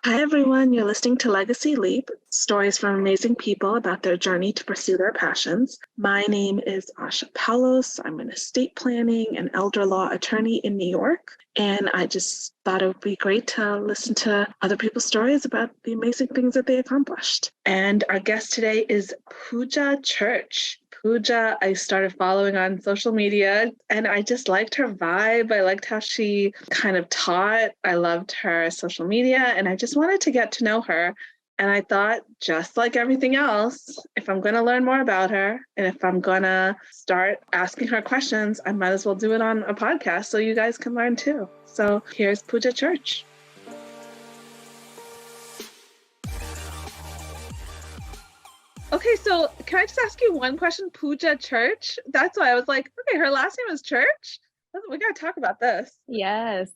Hi, everyone. You're listening to Legacy Leap, stories from amazing people about their journey to pursue their passions. My name is Asha Palos. I'm an estate planning and elder law attorney in New York. And I just thought it would be great to listen to other people's stories about the amazing things that they accomplished. And our guest today is Pooja Church. Pooja, I started following on social media and I just liked her vibe. I liked how she kind of taught. I loved her social media and I just wanted to get to know her. And I thought, just like everything else, if I'm going to learn more about her and if I'm going to start asking her questions, I might as well do it on a podcast so you guys can learn too. So here's Pooja Church. Okay, so can I just ask you one question? Pooja Church? That's why I was like, okay, her last name is Church? We got to talk about this. Yes.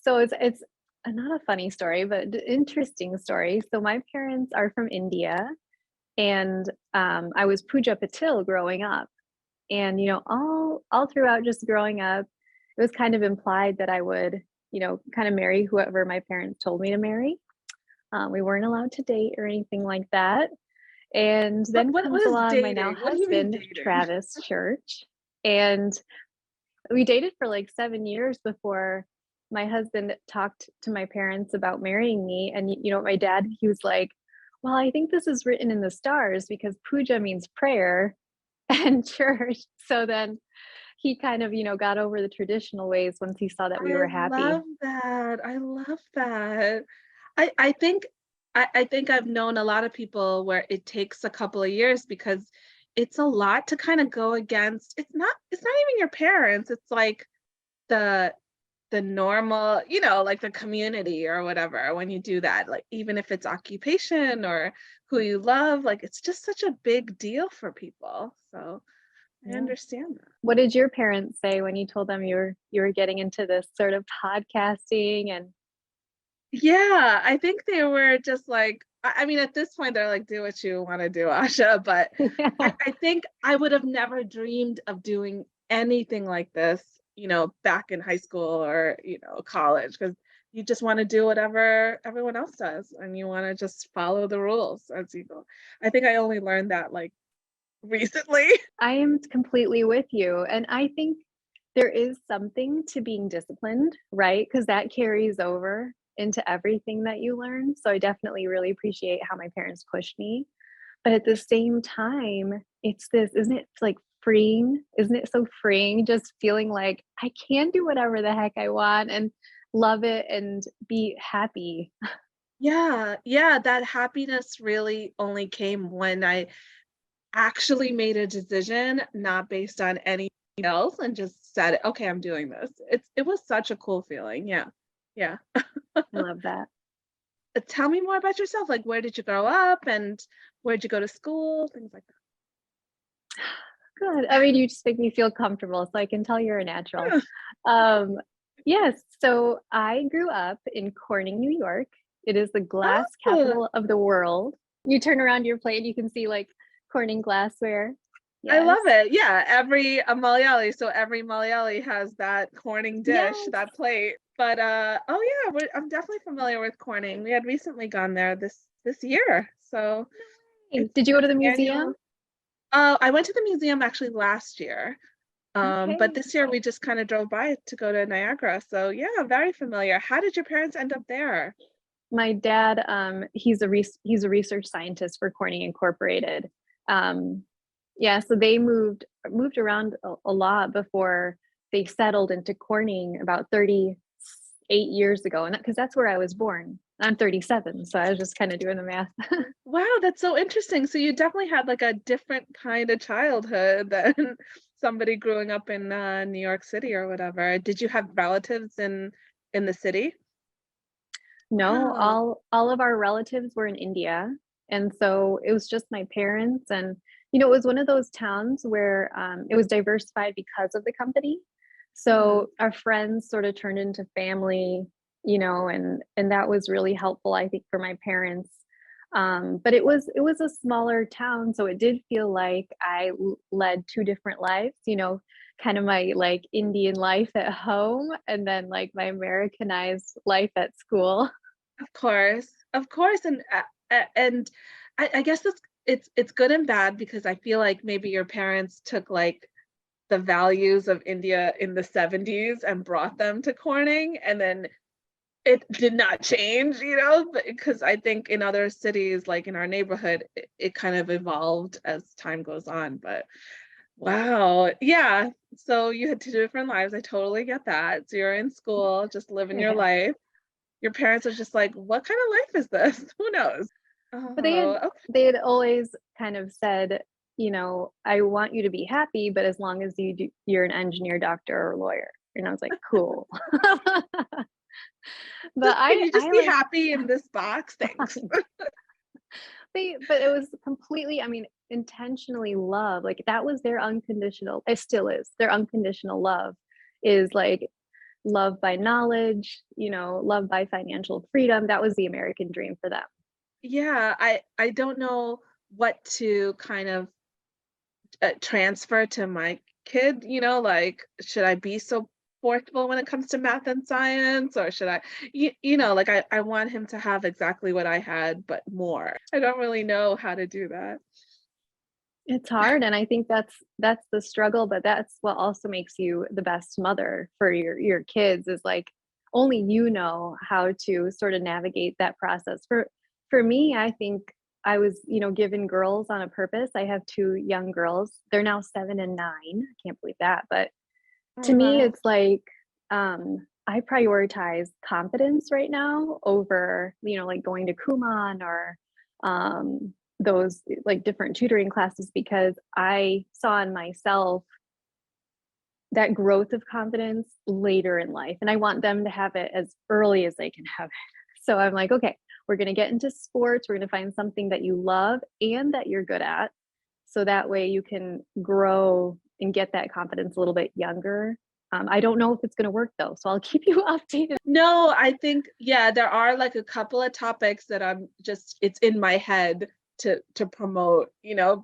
So it's not a funny story, but an interesting story. So my parents are from India, and I was Pooja Patil growing up. And all throughout just growing up, it was kind of implied that I would, kind of marry whoever my parents told me to marry. We weren't allowed to date or anything like that. And then What comes is along my now dating? What do you mean husband, dating? Travis Church. And we dated for like 7 years before my husband talked to my parents about marrying me. And my dad, he was like, well, I think this is written in the stars because puja means prayer and church. So then he kind of, got over the traditional ways once he saw that we I were happy. love that. I love that. I think I think I've known a lot of people where it takes a couple of years because it's a lot to kind of go against. It's not even your parents. It's like the the normal, like the community or whatever when you do that, like even if it's occupation or who you love, like it's just such a big deal for people. So I Yeah. understand that. What did your parents say when you told them you were getting into this sort of podcasting and Yeah, I think they were just like, I mean, at this point, they're like, do what you want to do, Asha. But yeah. I think I would have never dreamed of doing anything like this, back in high school or, college, because you just want to do whatever everyone else does and you want to just follow the rules as you go. I think I only learned that like recently. I am completely with you. And I think there is something to being disciplined, right? Because that carries over into everything that you learn. So I definitely really appreciate how my parents pushed me. But at the same time, it's this, isn't it like freeing? Isn't it so freeing just feeling like I can do whatever the heck I want and love it and be happy? Yeah, yeah, that happiness really only came when I actually made a decision not based on anything else and just said, okay, I'm doing this. It was such a cool feeling. Yeah. Yeah. I love that. Tell me more about yourself. Like where did you grow up and where'd you go to school? Things like Good. I mean, you just make me feel comfortable, so I can tell you're a natural. that. Um, yes, so I grew up in Corning, New York. It is the glass Oh, capital of the world. You turn around your plate, you can see like Corning glassware. I Yes. love it. Yeah, every a Malayali. So every Malayali has that Corning dish, Yes. that plate. But oh yeah, I'm definitely familiar with Corning. We had recently gone there this year. So Nice. it's Did you go to the annual. museum? I went to the museum actually last year. But Okay. this year we just kind of drove by to go to Niagara. So yeah, very familiar. How did your parents end up there? My dad, he's a research scientist for Corning Incorporated. Um, yeah, so they moved around a lot before they settled into Corning about 38 years ago, and because that's where I was born. I'm 37, so I was just kind of doing the math. Wow, that's so interesting. So you definitely had like a different kind of childhood than somebody growing up in New York City or whatever. Did you have relatives in the city? No, Wow. all of our relatives were in India, and so it was just my parents, and it was one of those towns where it was diversified because of the company. Mhm. So our friends sort of turned into family, and that was really helpful, I think, for my parents. But it was a smaller town, so it did feel like I led two different lives, kind of my like Indian life at home and then like my Americanized life at school. Of course, and I guess it's good and bad because I feel like maybe your parents took like the values of India in the 70s and brought them to Corning, and then it did not change, because I think in other cities, like in our neighborhood, it kind of evolved as time goes on. But wow, yeah. So you had two different lives. I totally get that. So you're in school, just living your Yeah. life. Your parents are just like, what kind of life is this? Who knows? But they had Oh, okay. they had always kind of said, "I want you to be happy, but as long as you're an engineer, doctor, or lawyer." And I was like, "Cool." But Just can you just I be like happy in this box? Thanks. but it was completely, I mean, intentionally love. Like that was their unconditional, it still is. Their unconditional love is like love by knowledge, love by financial freedom. That was the American dream for them. Yeah, I don't know what to kind of transfer to my kid, like, should I be so forceful when it comes to math and science, or should like I want him to have exactly what I had, but more. I don't really know how to do that. It's hard, and I think that's the struggle, but that's what also makes you the best mother for your kids is like only you know how to sort of navigate that process. For me, I think I was, given girls on a purpose. I have two young girls. They're now 7 and 9. I can't believe that, but Oh, to me, wow. it's like I prioritize confidence right now over, like going to Kumon or those like different tutoring classes because I saw in myself that growth of confidence later in life. And I want them to have it as early as they can have it. So I'm like, okay, we're going to get into sports. We're going to find something that you love and that you're good at. So that way you can grow and get that confidence a little bit younger. I don't know if it's going to work though. So I'll keep you updated. No, I think, yeah, there are like a couple of topics that it's in my head to promote,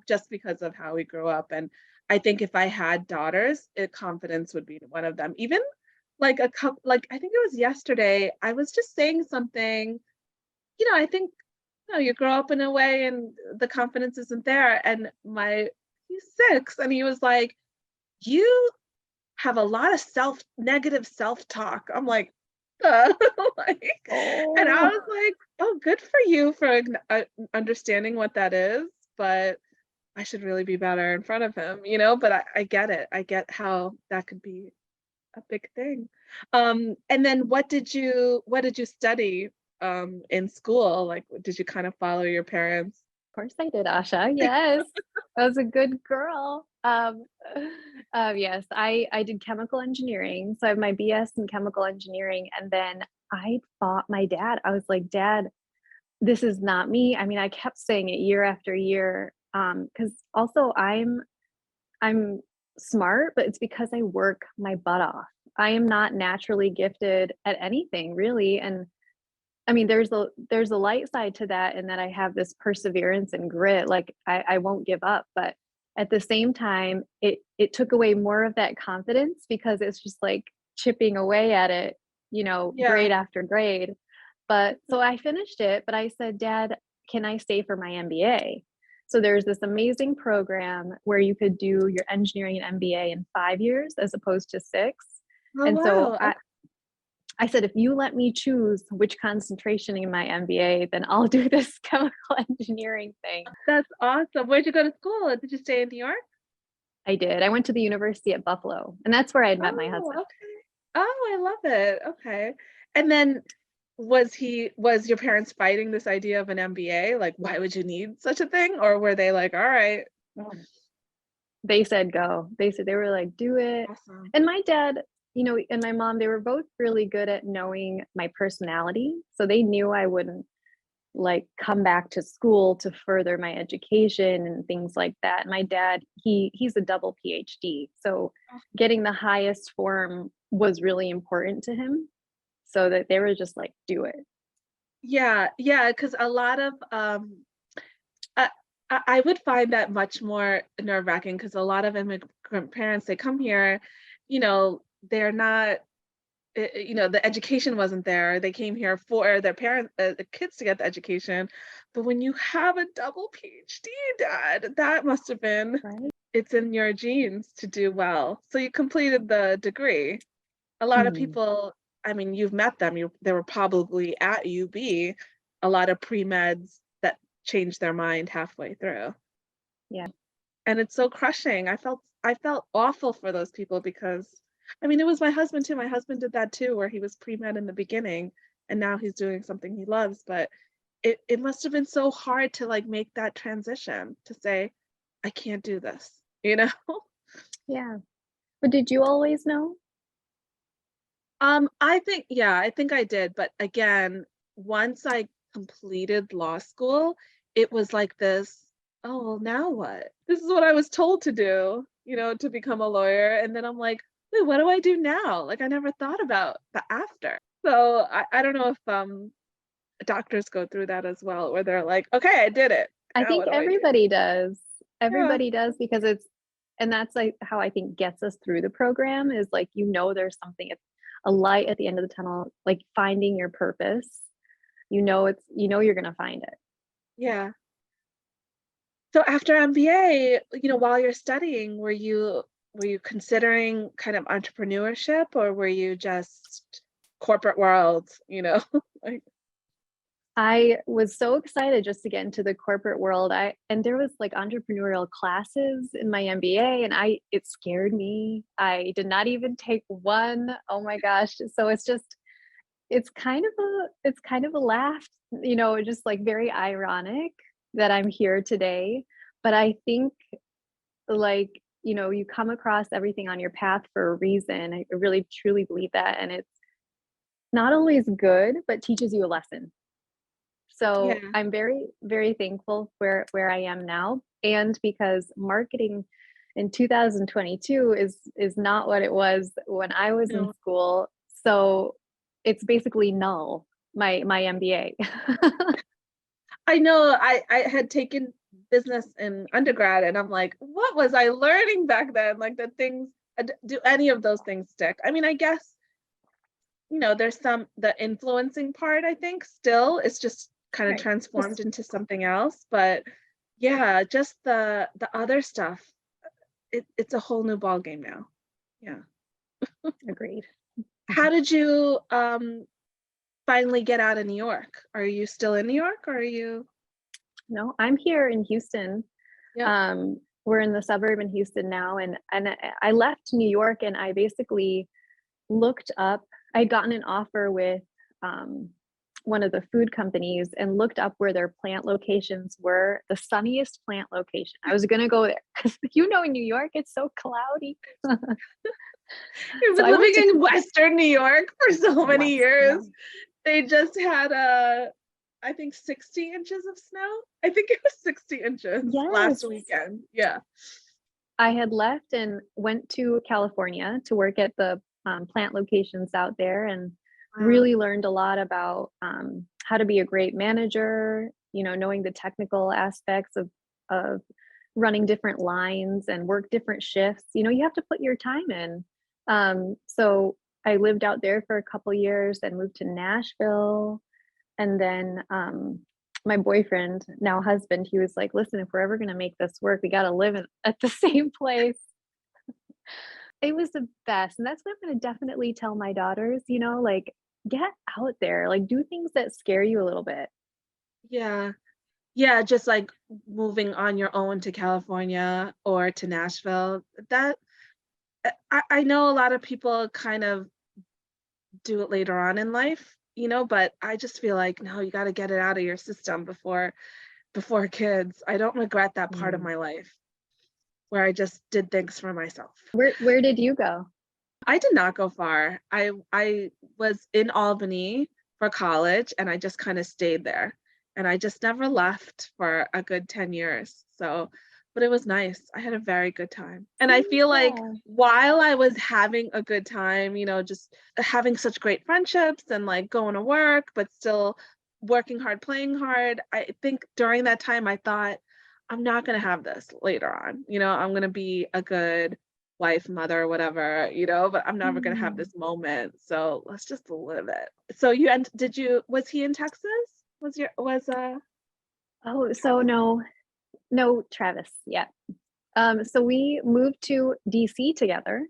just because of how we grew up. And I think if I had daughters, confidence would be one of them. Even like I think it was yesterday, I was just saying something, I think, you grow up in a way and the confidence isn't there. And he's 6 and he was like, you have a lot of negative self-talk. I'm like, like, and I Oh, was like, oh, good for you for understanding what that is, but I should really be better in front of him, but I get it. I get how that could be a big thing. And then what did you study in school? Like, did you kind of follow your parents? of course I did, Asha. Yes, I was a good girl. Yes, I did chemical engineering, so I have my BS in chemical engineering, and then I fought my dad. I was like, Dad, this is not me. I mean, I kept saying it year after year, because also I'm smart, but it's because I work my butt off. I am not naturally gifted at anything really, and I mean, there's a light side to that in that I have this perseverance and grit, like, I won't give up, but at the same time, it took away more of that confidence because it's just, like, chipping away at it, Yeah. grade after grade, but so I finished it, but I said, "Dad, can I stay for my MBA?" So there's this amazing program where you could do your engineering and MBA in 5 years as opposed to 6, Oh, and so wow. I said, if you let me choose which concentration in my MBA, then I'll do this chemical engineering thing. That's awesome. Where'd you go to school? Did you stay in New York? I did. I went to the university at Buffalo, and that's where I had met my Oh, husband. okay. Oh, I love it. Okay. And then was your parents fighting this idea of an MBA? Like, why would you need such a thing? Or were they like, all right, They said go. They were like, do it. awesome. And my dad, and my mom, they were both really good at knowing my personality. So they knew I wouldn't like come back to school to further my education and things like that. My dad, he's a double PhD. So getting the highest form was really important to him. So that they were just like, do it. Yeah, yeah, because a lot of I I would find that much more nerve-wracking because a lot of immigrant parents, they come here, they're not the education wasn't there. They came here for their parents, the kids to get the education. But when you have a double PhD, Dad, that must have been, Right. it's in your genes to do well. So you completed the degree. A lot of Hmm. people, I mean, you've met them. They were probably at UB, a lot of pre-meds that changed their mind halfway through. Yeah. And it's so crushing. I felt awful for those people because I mean, it was my husband too. My husband did that too, where he was pre-med in the beginning and now he's doing something he loves. But it must have been so hard to like make that transition to say, I can't do this, you know? Yeah. But did you always know? I think, yeah, I think I did. But again, once I completed law school, it was like this, oh, well, now what? This is what I was told to do, to become a lawyer. And then I'm like, wait, what do I do now? Like I never thought about the after. So I don't know if doctors go through that as well, where they're like, okay, I did it. I Now think what do I do? everybody does. Yeah. Everybody does because and that's like how I think gets us through the program is like, there's something, it's a light at the end of the tunnel, like finding your purpose. You're going to find it. Yeah. So after MBA, while you're studying, were you considering kind of entrepreneurship or were you just corporate world, Like, I was so excited just to get into the corporate world. And there was like entrepreneurial classes in my MBA and it scared me. I did not even take one. Oh my gosh. So it's kind of a laugh, just like very ironic that I'm here today. But I think like, you come across everything on your path for a reason. I really truly believe that. And it's not always good, but teaches you a lesson. So yeah. I'm very, very thankful where I am now. And because marketing in 2022 is not what it was when I was in No. school. So it's basically null, my MBA. I know I had taken business in undergrad and I'm like, what was I learning back then? Like do any of those things stick? I mean, I guess there's the influencing part, I think still it's just kind of Right. transformed Just into something else. But yeah, just the other stuff, it's a whole new ball game now. Yeah. agreed. How did you finally get out of New York? Are you still in New York or are you? No, I'm here in Houston. Yep. We're in the suburb in Houston now, and I left New York, and I basically looked up. I'd gotten an offer with um, one of the food companies, and looked up where their plant locations were. The sunniest plant location. I was gonna go there because in New York it's so cloudy. You've So been I went living to in Western New York for so many West. Yeah. years. They just had I think 60 inches of snow. I think it was 60 inches last Yes. weekend. Yeah. I had left and went to California to work at the plant locations out there and Wow. really learned a lot about how to be a great manager, knowing the technical aspects of running different lines and work different shifts. You have to put your time in. So I lived out there for a couple years, then moved to Nashville, and then my boyfriend, now husband, he was like, listen, if we're ever going to make this work, we got to live at the same place. It was the best. And that's what I'm going to definitely tell my daughters, like get out there, like do things that scare you a little bit. Yeah. Yeah, just like moving on your own to California or to Nashville. That I know a lot of people kind of do it later on in life, but I just feel like no, you got to get it out of your system before kids. I don't regret that part of Mm. my life where I just did things for myself. Where did you go? I did not go far. I was in Albany for college and I just kind of stayed there. And I just never left for a good 10 years. So, but it was nice. I had a very good time. And I feel like Yeah. while I was having a good time, just having such great friendships and like going to work, but still working hard, playing hard, I think during that time I thought, I'm not going to have this later on. I'm going to be a good wife, mother, whatever, but I'm never gonna have Mm. this moment. So let's just live it. So was he in Texas? Was Oh, so Travis? no, Travis, yeah. So we moved to DC together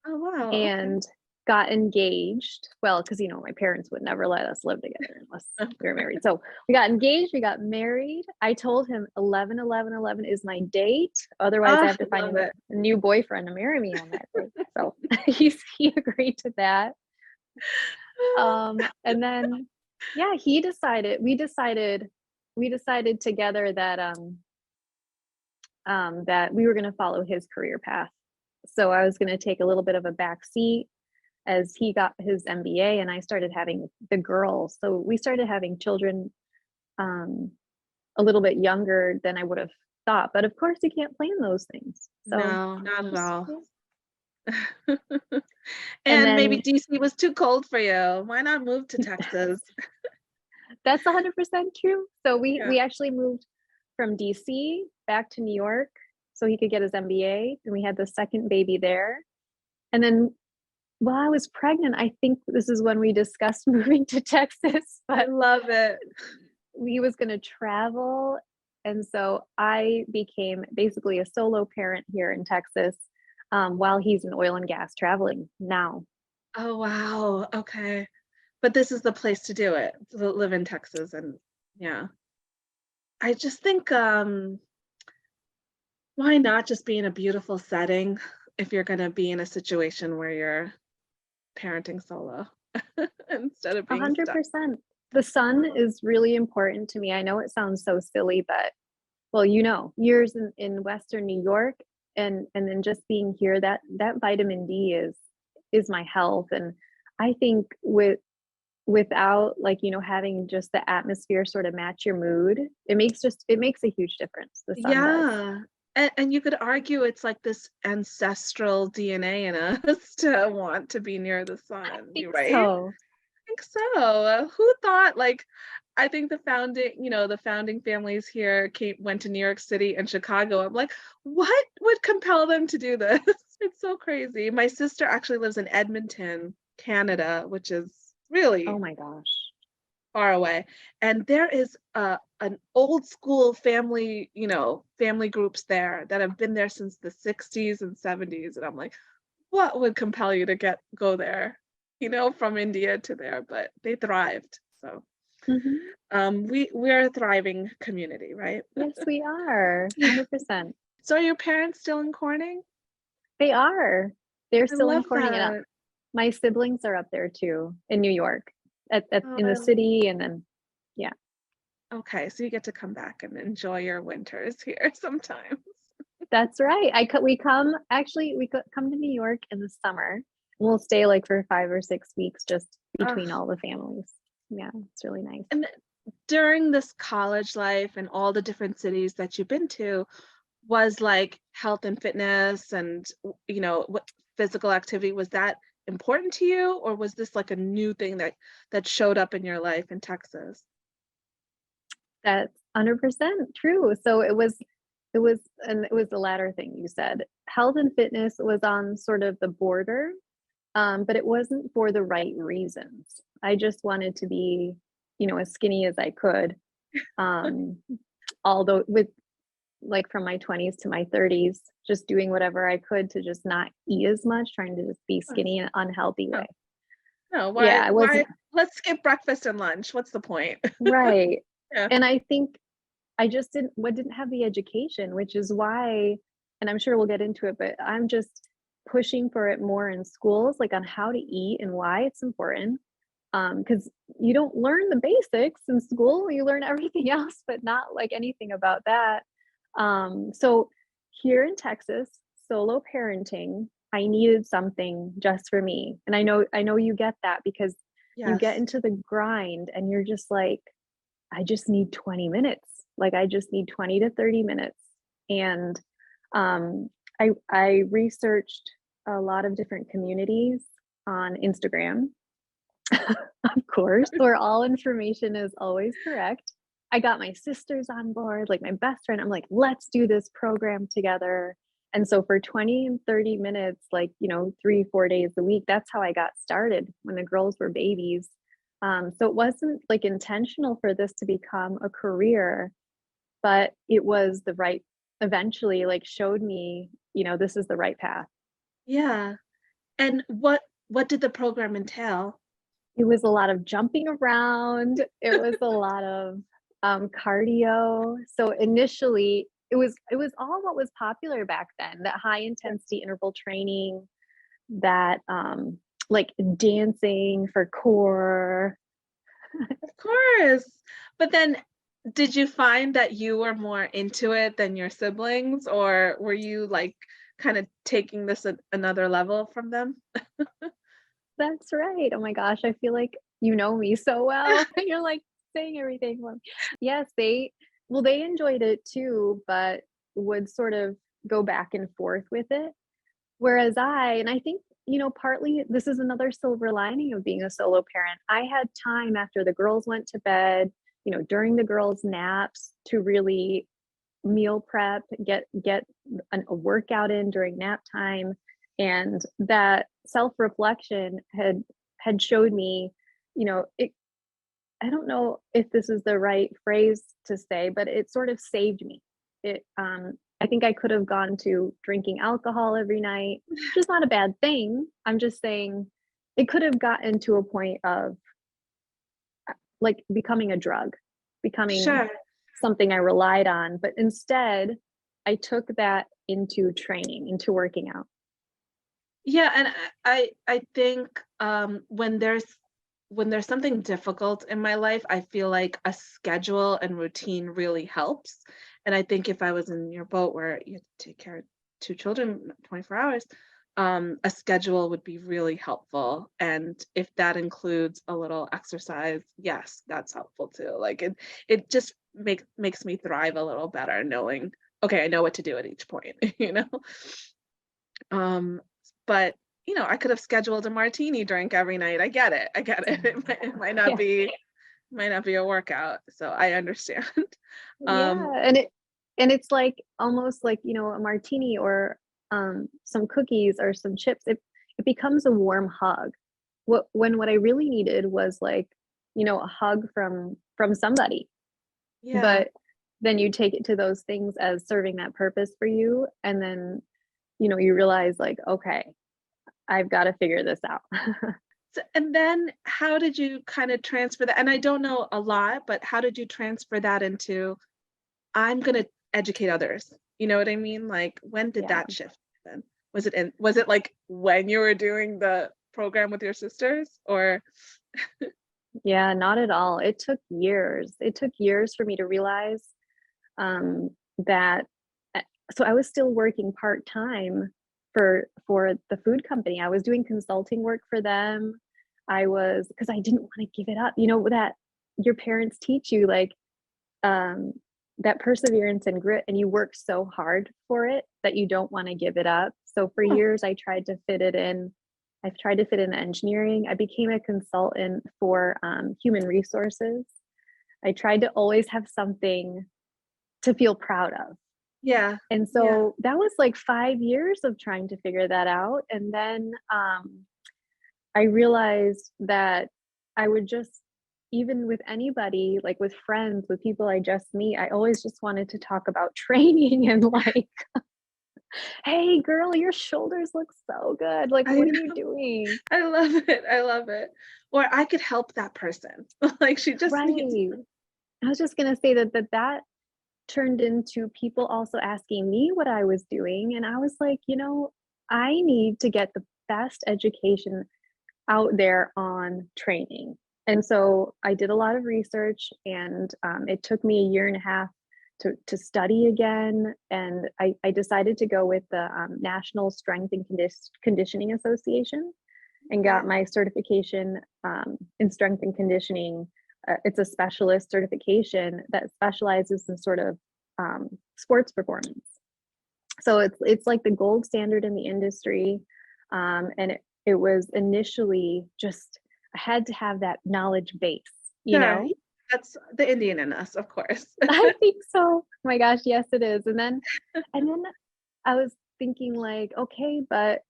Oh wow, okay. and got engaged. Well, because my parents would never let us live together unless we were married. So we got engaged, we got married. I told him 11/11/11 is my date. Otherwise, I Ah, have to love find it. a new boyfriend to marry me on that day. So he agreed to that. And then yeah, we decided together that we were going to follow his career path. So I was going to take a little bit of a back seat as he got his MBA and I started having the girls. So we started having children um, a little bit younger than I would have thought. But of course, you can't plan those things. So No, not at just, all. yeah. And And maybe then DC was too cold for you. Why not move to Texas? that's 100% true. So we Yeah. we actually moved from DC back to New York so he could get his MBA, and we had the second baby there. And then while I was pregnant, I think this is when we discussed moving to Texas, I but love it. he was gonna travel, and so I became basically a solo parent here in Texas, while he's in oil and gas traveling now. Oh, wow. Okay. But this is the place to do it, to live in Texas and yeah. I just think, why not just be in a beautiful setting if you're gonna be in a situation where you're parenting solo instead of being stuck. 100%. The sun is really important to me. I know it sounds so silly, but well, years in Western New York and then just being here, that vitamin D is my health. And I think without like, having just the atmosphere sort of match your mood, it makes a huge difference. The sun does. Yeah. And you could argue it's like this ancestral DNA in us to want to be near the I sun, you think right? so. Think so. Who thought I think the founding families here went to New York City and Chicago. I'm like, what would compel them to do this? It's so crazy. My sister actually lives in Edmonton, Canada, which is Oh really my gosh. far away. And there is an old school family groups there that have been there since the 60s and 70s. And I'm like, what would compel you to go there, from India to there? But they thrived. So Mhm. we're a thriving community, right? Yes, we are. 100%. So are your parents still in Corning? They are. They're I still in love Corning, and that. my siblings are up there too in New York, Oh, in the city, and then yeah, okay, so you get to come back and enjoy your winters here sometimes. that's right. We come to New York in the summer, and we'll stay like for 5 or 6 weeks just between Ugh. all the families. Yeah, it's really nice. And during this college life and all the different cities that you've been to, was like health and fitness and what physical activity, was that important to you, or was this like a new thing that showed up in your life in Texas? That's 100% true. So it was the latter thing you said. Health and fitness was on sort of the border, but it wasn't for the right reasons. I just wanted to be, as skinny as I could. Um, although with like from my 20s to my 30s, just doing whatever I could to just not eat as much, trying to just be Yes. skinny in an unhealthy No, way. no, Yeah, why I why wasn't let's skip breakfast and lunch. What's the point? right. Yeah. And I think I just didn't have the education, which is why, and I'm sure we'll get into it, but I'm just pushing for it more in schools, like on how to eat and why it's important. Because you don't learn the basics in school, you learn everything else, but not like anything about that. So here in Texas, solo parenting, I needed something just for me. And I know you get that because you get Yes. into the grind and you're just like, I just need 20 minutes. Like I just need 20 to 30 minutes. And I researched a lot of different communities on Instagram, of course, where all information is always correct. I got my sisters on board, like my best friend. I'm like, let's do this program together. And so for 20 and 30 minutes, like, 3, 4 days a week, that's how I got started when the girls were babies. So it wasn't like intentional for this to become a career, but it was the right, eventually, like, showed me, this is the right path. Yeah. And what did the program entail? It was a lot of jumping around. It was a lot of, cardio. So initially, it was all what was popular back then, that high intensity interval training, that, like, dancing for core. Of course. But then did you find that you were more into it than your siblings, or were you like kind of taking this another level from them? That's right. Oh my gosh, I feel like you know me so well. You're, like, saying everything for me. Yes, they enjoyed it too, but would sort of go back and forth with it. Whereas I think, partly this is another silver lining of being a solo parent. I had time after the girls went to bed, during the girls' naps, to really meal prep, get a workout in during nap time, and that self-reflection had showed me, it I don't know if this is the right phrase to say, but it sort of saved me. I think I could have gone to drinking alcohol every night, which is not a bad thing. I'm just saying it could have gotten to a point of, like, becoming a drug, becoming Sure. something I relied on, but instead, I took that into training, into working out. Yeah, and I think when there's something difficult in my life, I feel like a schedule and routine really helps. And I think if I was in your boat where you have to take care of two children 24 hours, a schedule would be really helpful. And if that includes a little exercise, yes, that's helpful too. Like it just makes me thrive a little better knowing, okay, I know what to do at each point, you know? Um, but, I could have scheduled a martini drink every night. I get it. I get it. It Yeah. might not be a workout. So I understand. Yeah, Um, and it's like almost like, a martini or, some cookies or some chips, it becomes a warm hug. What I really needed was, like, a hug from somebody, yeah. but then you take it to those things as serving that purpose for you, and then, you realize, like, "Okay, I've gotta figure this out." So, and then how did you kind of transfer that? And I don't know a lot, but how did you transfer that into I'm gonna educate others? You know what I mean? Like when did Yeah. that shift happen? Was it like when you were doing the program with your sisters or Yeah, not at all. It took years. It took years for me to realize, that so I was still working part-time for the food company. I was doing consulting work for them. I was, because I didn't wanna give it up, that your parents teach you, like, um, that perseverance and grit, and you work so hard for it that you don't wanna give it up. So for oh, years, I tried to fit it in. I've tried to fit in engineering. I became a consultant for, human resources. I tried to always have something to feel proud of. yeah, And yeah. so that was like 5 years of trying to figure that out, and then, I realized that I would just, even with anybody, like with friends, with people I just meet, I always just wanted to talk about training and, like, "Hey, girl, your shoulders look so good. Like, I what are you doing?" I love it. I love it. Or I could help that person. Like she just needs Right. I was just gonna say that turned into people also asking me what I was doing, and I was like, I need to get the best education out there on training. And so I did a lot of research, and it took me a year and a half to study again. And I decided to go with the National Strength and Conditioning Association, and okay. got my certification in strength and conditioning. It's a specialist certification that specializes in sort of sports performance. So it's like the gold standard in the industry, and it was initially just, I had to have that knowledge base, you Sure. know. That's the Indian in us, of course. I think so. Oh my gosh, yes, it is. And then I was thinking like, okay, but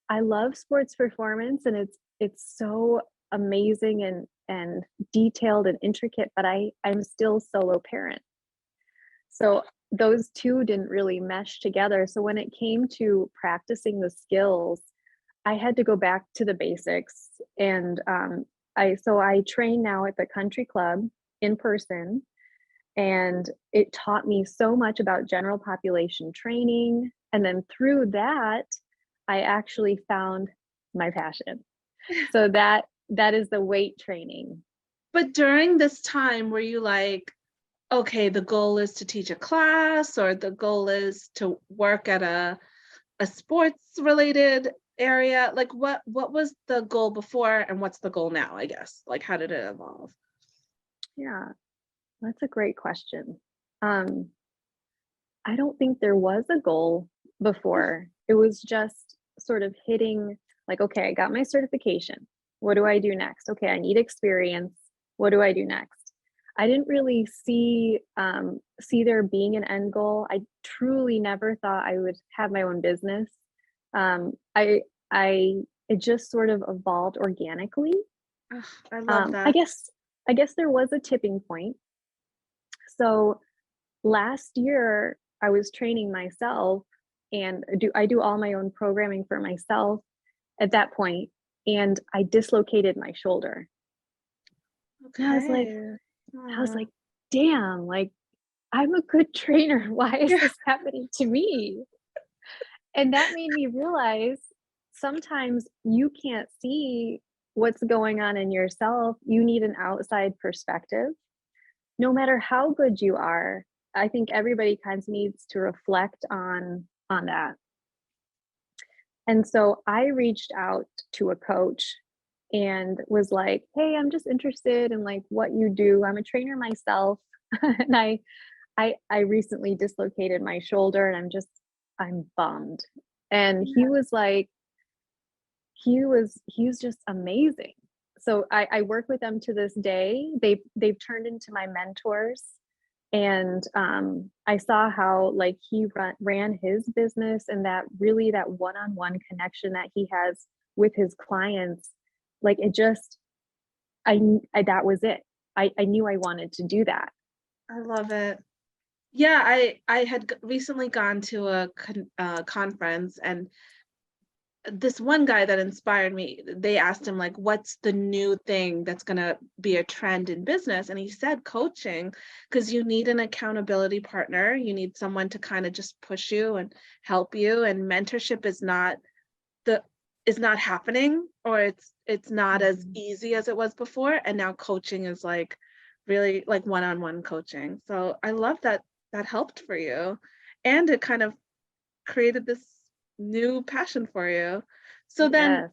I love sports performance and it's so amazing and detailed and intricate, but I'm still solo parent. So those two didn't really mesh together. So when it came to practicing the skills, I had to go back to the basics. And I train now at the country club in person, and it taught me so much about general population training. And then through that, I actually found my passion. So that is the weight training. But during this time, were you like, okay, the goal is to teach a class, or the goal is to work at a sports related area? Like what was the goal before and what's the goal now, I guess? Like how did it evolve? Yeah, that's a great question. Um, I don't think there was a goal before. It was just sort of hitting like, okay, I got my certification. What do I do next? Okay, I need experience. What do I do next? I didn't really see there being an end goal. I truly never thought I would have my own business. Um, I I it just sort of evolved organically. Ugh, I love I that. guess there was a tipping point. So last year I was training myself and I do all my own programming for myself at that point, and I dislocated my shoulder. And Okay. I was Aw. like, damn, like I'm a good trainer. Why is Yeah. this happening to me? And that made me realize sometimes you can't see what's going on in yourself. You need an outside perspective. No matter how good you are, I think everybody kind of needs to reflect on that. And so I reached out to a coach and was like, "Hey, I'm just interested in like what you do. I'm a trainer myself." And I recently dislocated my shoulder and I'm bummed. And he Yeah. was like, he was just amazing. So I work with them to this day. They've turned into my mentors. And I saw how like ran his business, and that really that one-on-one connection that he has with his clients, like it just I that was it. I knew I wanted to do that. I love it. Yeah, I had recently gone to a conference, and this one guy that inspired me, they asked him like, what's the new thing that's going to be a trend in business? And he said coaching, because you need an accountability partner. You need someone to kind of just push you and help you. And mentorship the is not happening, or it's not as Mhm. easy as it was before. And now coaching is like really like one-on-one coaching. So I love that that helped for you. And it kind of created this new passion for you. So then, Yes.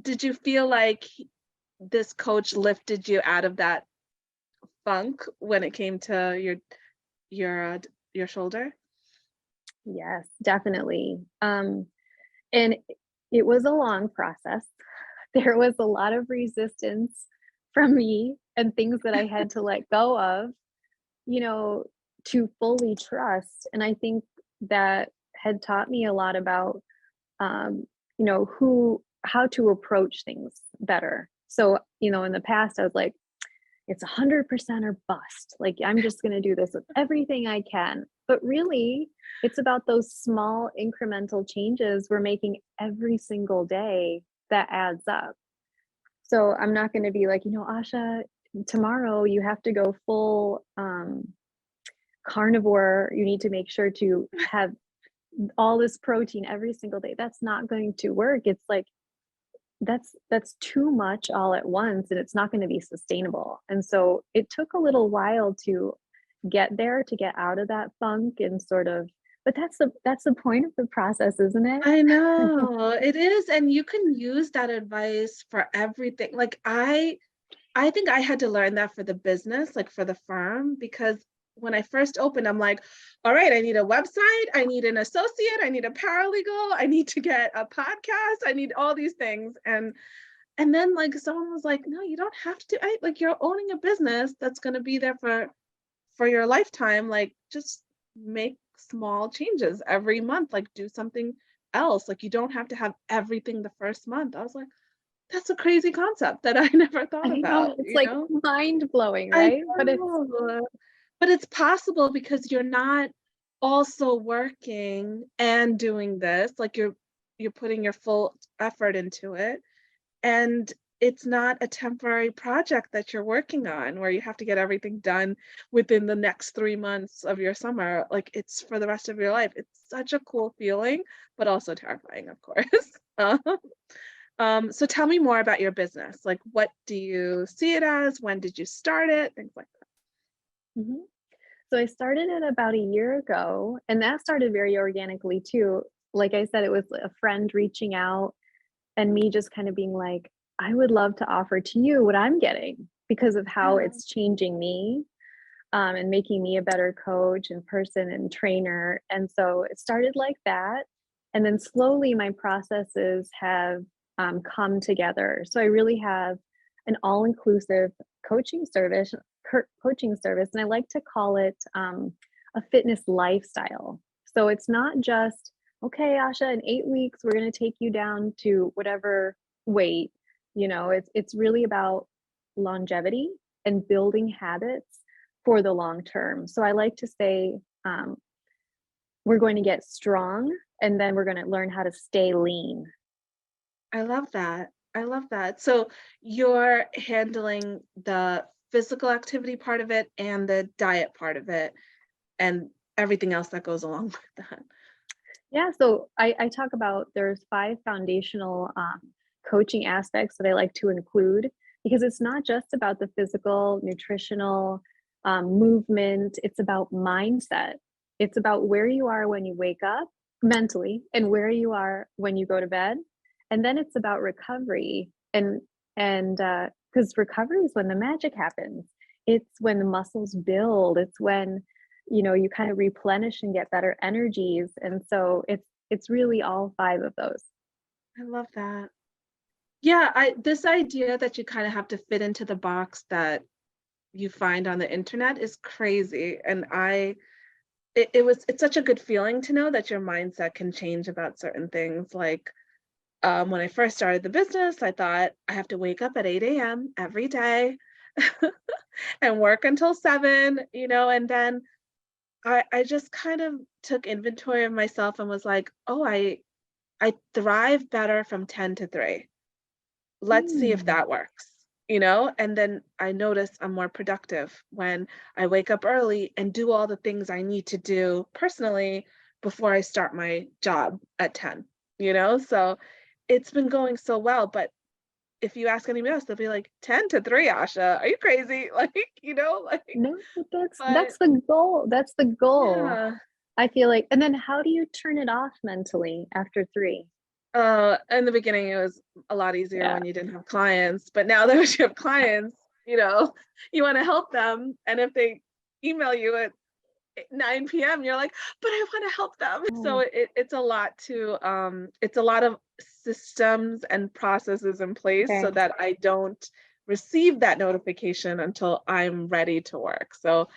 did you feel like this coach lifted you out of that funk when it came to your shoulder? Yes, definitely. And it was a long process. There was a lot of resistance from me and things that I had to let go of, you know, to fully trust. And I think that had taught me a lot about, um, how to approach things better. So, in the past, I was like, it's 100% or bust. Like, I'm just going to do this with everything I can. But really, it's about those small incremental changes we're making every single day that adds up. So I'm not going to be like, Asha, tomorrow you have to go full carnivore. You need to make sure to have all this protein every single day. That's not going to work. It's like that's too much all at once, and it's not going to be sustainable. And so it took a little while to get there, to get out of that funk and sort of, but that's the point of the process, isn't it? I know it is, and you can use that advice for everything. Like I think I had to learn that for the business, like for the firm, because when I first opened, I'm like, all right, I need a website, I need an associate, I need a paralegal, I need to get a podcast, I need all these things. And then like someone was like, no, you don't have to do like you're owning a business that's gonna be there for your lifetime. Like just make small changes every month, like do something else. Like you don't have to have everything the first month. I was like, that's a crazy concept that I never I thought know, about, it's like mind blowing, I right? But it's know, but it's possible because you're not also working and doing this, like you're putting your full effort into it, and it's not a temporary project that you're working on where you have to get everything done within the next 3 months of your summer, like, it's for the rest of your life. It's such a cool feeling, but also terrifying, of course. Uh, so tell me more about your business, like, what do you see it as? When did you start it? Things like that. Mhm. So I started it about a year ago, and that started very organically too. Like I said, it was a friend reaching out and me just kind of being like, I would love to offer to you what I'm getting because of how Yeah. it's changing me, and making me a better coach and person and trainer. And so it started like that. And then slowly my processes have come together. So I really have an all inclusive coaching service, coaching service, and I like to call it a fitness lifestyle. So it's not just, okay, Asha, in 8 weeks, we're going to take you down to whatever weight. It's really about longevity and building habits for the long term. So I like to say, um, we're going to get strong and then we're going to learn how to stay lean. I love that. I love that. So you're handling the physical activity part of it and the diet part of it and everything else that goes along with that. Yeah, so I talk about there's 5 foundational coaching aspects that I like to include because it's not just about the physical, nutritional, movement. It's about mindset. It's about where you are when you wake up mentally and where you are when you go to bed, and then it's about recovery and because recovery is when the magic happens. It's when the muscles build. It's when you kind of replenish and get better energies, and so it's really all 5 of those. I love that. Yeah, I this idea that you kind of have to fit into the box that you find on the internet is crazy. And it's such a good feeling to know that your mindset can change about certain things. Like when I first started the business, I thought I have to wake up at 8 a.m. every day and work until 7, and then I just kind of took inventory of myself and was like, oh, I thrive better from 10 to 3. Let's see if Mm, that works, and then I notice I'm more productive when I wake up early and do all the things I need to do personally before I start my job at 10, so it's been going so well. But if you ask anybody else, they'll be like, 10 to 3, Asha, are you crazy? Like, no, that's but that's the goal. That's the goal. yeah. I feel like, and then how do you turn it off mentally after 3? In the beginning, it was a lot easier Yeah. when you didn't have clients, but now that you have clients, you want to help them. And if they email you at 9 p.m., you're like, but I want to help them. So Oh, it's a lot of systems and processes in place so okay. that I don't receive that notification until I'm ready to work. So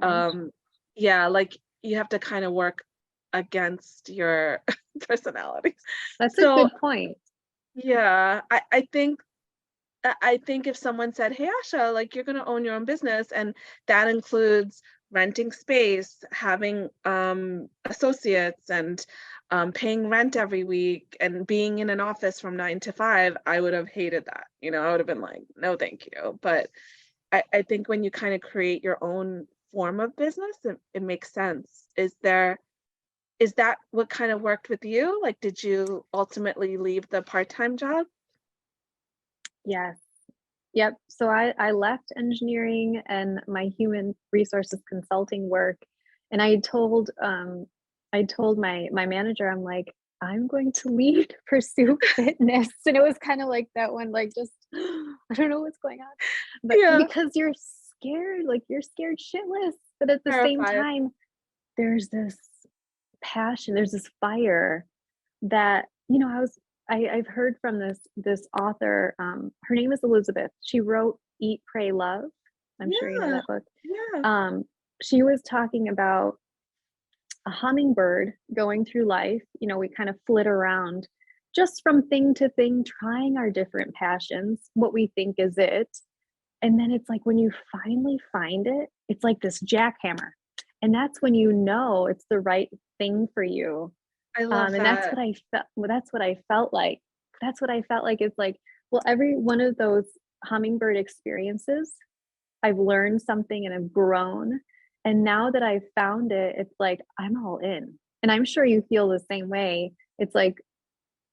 Gotcha. um, yeah, like you have to kind of work against your personality. That's a So good point. yeah, I think if someone said, "Hey, Asha, like you're gonna own your own business, and that includes renting space, having associates, and paying rent every week, and being in an office from 9 to 5," I would have hated that. I would have been like, "No, thank you." But I think when you kind of create your own form of business, it makes sense. Is that what kind of worked with you? Like, did you ultimately leave the part-time job? Yes. Yep. So I left engineering and my human resources consulting work, and I told my manager, I'm like, I'm going to leave to pursue fitness. And it was kind of like that one, like just I don't know what's going on. But Yeah, because you're scared, like you're scared shitless. But at the same terrified. time, there's this passion, there's this fire that, I've heard from this author, her name is Elizabeth. She wrote Eat, Pray, Love. I'm sure you know Yeah, that book. yeah. Um, she was talking about a hummingbird going through life. We kind of flit around just from thing to thing, trying our different passions, what we think is it. And then it's like when you finally find it, it's like this jackhammer. And that's when you know it's the right thing for you. I love And that's that. what I felt. Well, that's what I felt like. That's what I felt like. It's like, well, every one of those hummingbird experiences, I've learned something and I've grown. And now that I've found it, it's like I'm all in. And I'm sure you feel the same way. It's like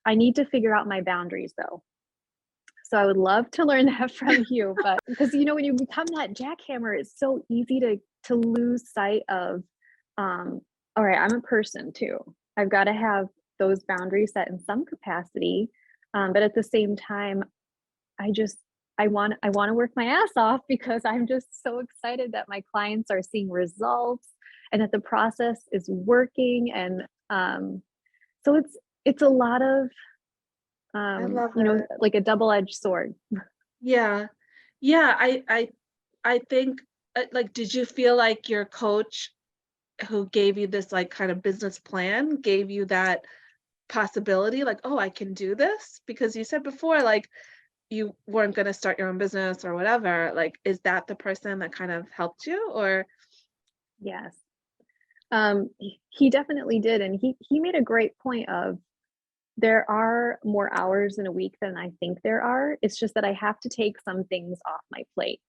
I need to figure out my boundaries though. So I would love to learn that from you, but because when you become that jackhammer, it's so easy to lose sight of, all right, I'm a person too. I've got to have those boundaries set in some capacity, but at the same time, I just I want to work my ass off because I'm just so excited that my clients are seeing results and that the process is working, and so it's a lot of I love it. like a double-edged sword. Yeah. Yeah, I think like did you feel like your coach who gave you this like kind of business plan gave you that possibility like, "Oh, I can do this?" Because you said before like you weren't going to start your own business or whatever. Like is that the person that kind of helped you or Yes. He definitely did, and he made a great point of there are more hours in a week than I think there are. It's just that I have to take some things off my plate.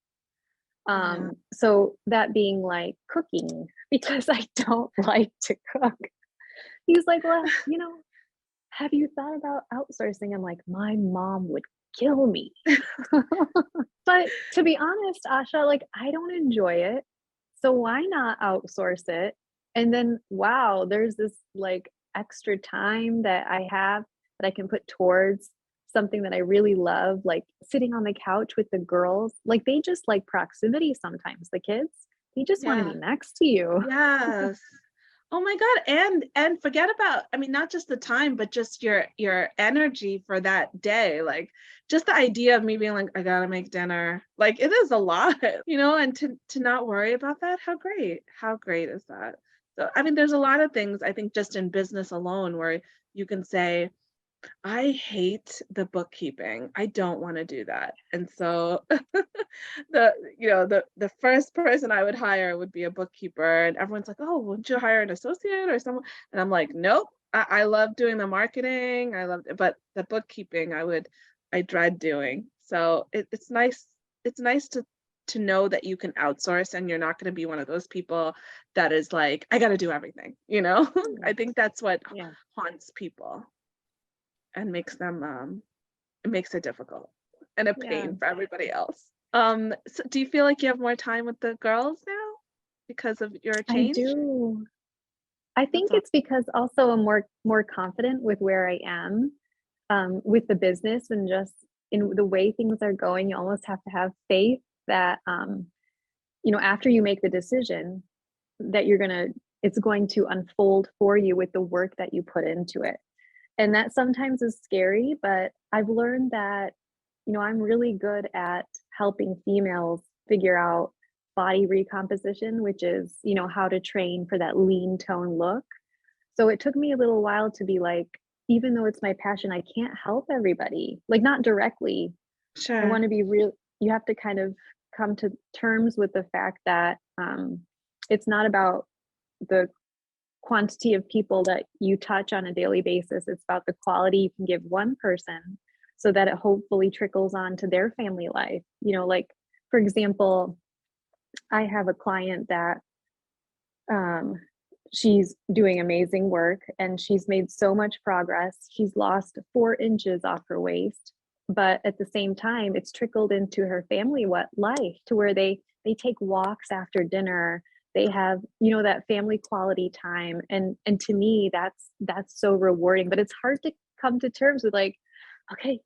yeah. So that being like cooking, because I don't like to cook. He's like, "Well, have you thought about outsourcing?" I'm like, "My mom would kill me." But to be honest, Asha, like I don't enjoy it. So why not outsource it? And then wow, there's this like extra time that I have that I can put towards something that I really love, like sitting on the couch with the girls. Like they just like proximity sometimes, the kids. They just want to be Yeah. next to you. Yes. Oh my God. And forget about, I mean, not just the time, but just your energy for that day. Like just the idea of me being like, I gotta make dinner. Like it is a lot, and to not worry about that, how great. How great is that? So I mean, there's a lot of things I think just in business alone where you can say, I hate the bookkeeping. I don't want to do that. And so the first person I would hire would be a bookkeeper and everyone's like, "Oh, wouldn't you hire an associate or someone?" And I'm like, "Nope. I love doing the marketing. I love but the bookkeeping I dread doing." So it's nice to know that you can outsource and you're not going to be one of those people that is like, I got to do everything. I Yeah. think that's what Yeah. haunts people and it makes it difficult and a Yeah. pain for everybody else. So do you feel like you have more time with the girls now because of your I change? do. I That's think all. it's because also I'm more confident with where I am, with the business and just in the way things are going. You almost have to have faith that, after you make the decision, that it's going to unfold for you with the work that you put into it. And that sometimes is scary, but I've learned that, I'm really good at helping females figure out body recomposition, which is, how to train for that lean tone look. So it took me a little while to be like, even though it's my passion, I can't help everybody, like not directly. I Sure. want to be real. You have to kind of come to terms with the fact that it's not about the quantity of people that you touch on a daily basis. It's about the quality you can give one person so that it hopefully trickles on to their family life. Like for example, I have a client that um, she's doing amazing work and she's made so much progress. She's lost 4 inches off her waist, but at the same time, it's trickled into her family life to where they take walks after dinner. They have that family quality time, and to me, that's so rewarding. But it's hard to come to terms with like, okay,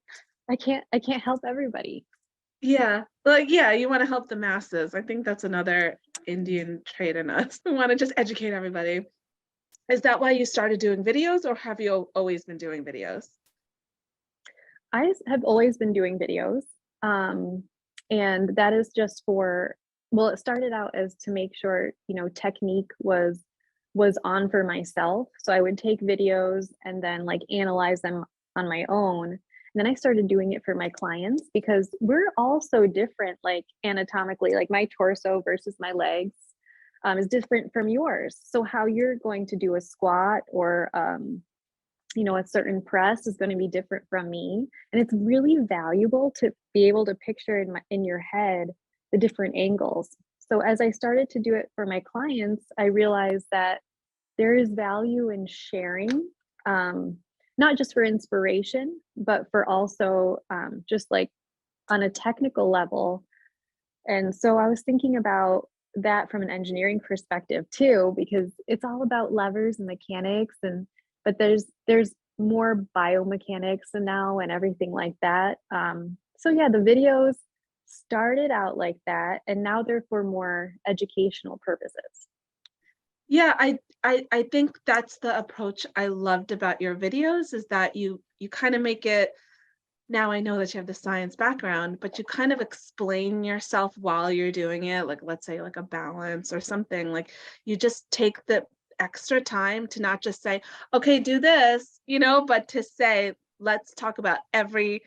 I can't help everybody. Yeah. Like, yeah, you want to help the masses. I think that's another Indian trait in us. We want to just educate everybody. Is that why you started doing videos or have you always been doing videos? Have always been doing videos. Um, and that is just for, well, it started out as to make sure, technique was was on for myself. So I would take videos and then like analyze them on my own. And then I started doing it for my clients because we're all so different, like anatomically, like my torso versus my legs is different from yours. So how you're going to do a squat or a certain press is going to be different from me. And it's really valuable to be able to picture in your head the different angles. So as I started to do it for my clients, I realized that there is value in sharing, not just for inspiration, but for also just like on a technical level. And so I was thinking about that from an engineering perspective too, because it's all about levers and mechanics, and but there's more biomechanics and now and everything like that. So yeah, the videos started out like that, and now they're for more educational purposes. Yeah, I think that's the approach I loved about your videos, is that you kind of make it, now I know that you have the science background, but you kind of explain yourself while you're doing it, like let's say like a balance or something, like you just take the extra time to not just say, okay, do this, but to say, let's talk about every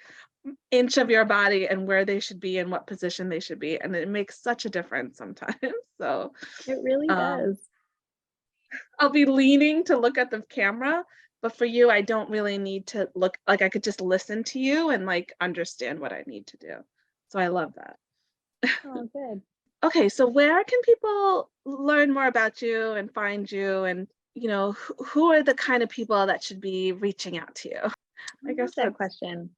inch of your body and where they should be and what position they should be. And it makes such a difference sometimes. So It really um, does. I'll be leaning to look at the camera, but for you, I don't really need to look, like I could just listen to you and like understand what I need to do. So I love that. Oh, good. Okay, so where can people learn more about you and find you, and who are the kind of people that should be reaching out to you? I I love guess that that's question.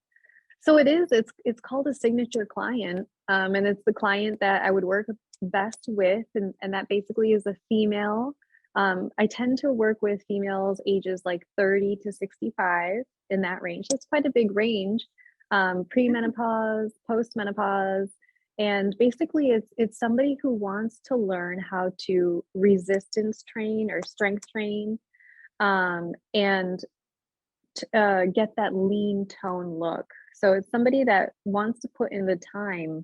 So it's called a signature client, and it's the client that I would work best with, and that basically is a female. I tend to work with females ages like 30 to 65, in that range. That's quite a big range. Premenopause, postmenopause, and basically it's somebody who wants to learn how to resistance train or strength train, and get that lean tone look. So it's somebody that wants to put in the time,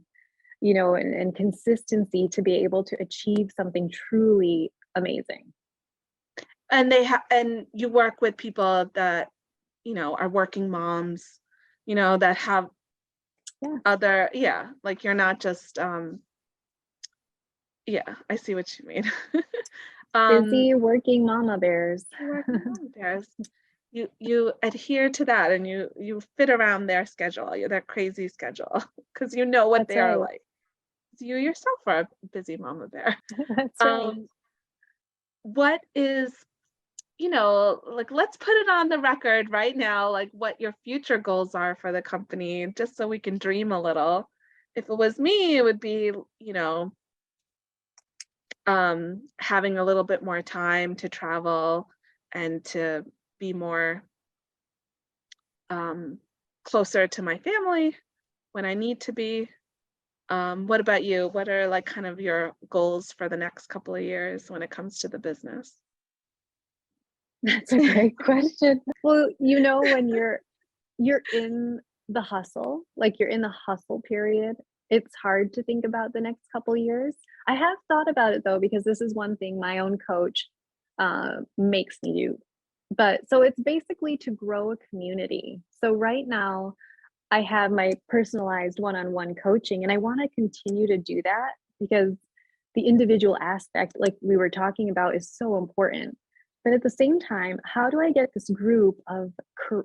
and consistency to be able to achieve something truly amazing. and and you work with people that are working moms, that have Yeah. other, yeah, like you're not just yeah, I see what you mean. um Busy working mama bears. you work with mom bears. You adhere to that, and you fit around their schedule, their crazy schedule, because you know what That's they are right. like. You yourself are a busy mama bear. That's right. um what is, like, let's put it on the record right now, like what your future goals are for the company, just so we can dream a little. If it was me, it would be, having a little bit more time to travel and to be more um, closer to my family when I need to be. What about you? What are like kind of your goals for the next couple of years when it comes to the business? That's a great question. Well, when you're in the hustle, like you're in the hustle period, it's hard to think about the next couple years. I have thought about it though, because this is one thing my own coach makes me do. But so it's basically to grow a community. So right now, I have my personalized one-on-one coaching, and I want to continue to do that because the individual aspect, like we were talking about, is so important. But at the same time, how do I get this group of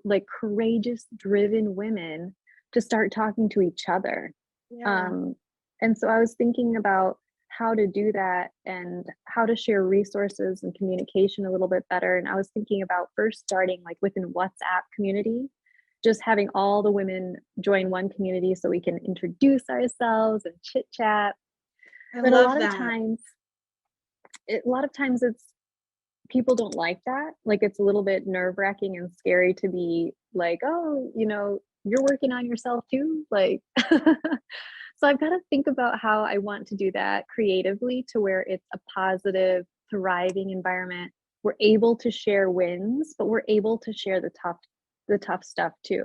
like courageous, driven women to start talking to each other? Yeah. Um, and so I was thinking about how to do that and how to share resources and communication a little bit better. And I was thinking about first starting like within WhatsApp community, just having all the women join one community so we can introduce ourselves and chit chat. I But a love lot of that. times, it's people don't like that. Like it's a little bit nerve wracking and scary to be like, oh, you're working on yourself too. Like, so I've got to think about how I want to do that creatively to where it's a positive, thriving environment. We're able to share wins, but we're able to share the tough stuff too.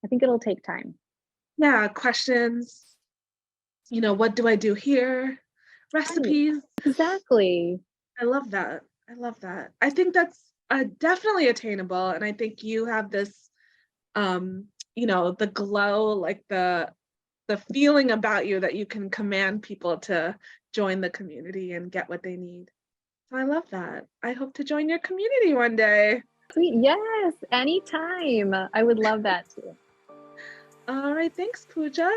I think it'll take time. Yeah, questions, what do I do here? Right. Recipes. Exactly. I love that. I love that. I think that's definitely attainable. And I think you have this, the glow, like the feeling about you that you can command people to join the community and get what they need. So I love that. I hope to join your community one day. Sweet. Yes, anytime. I would love that too. All right. Thanks, Pooja.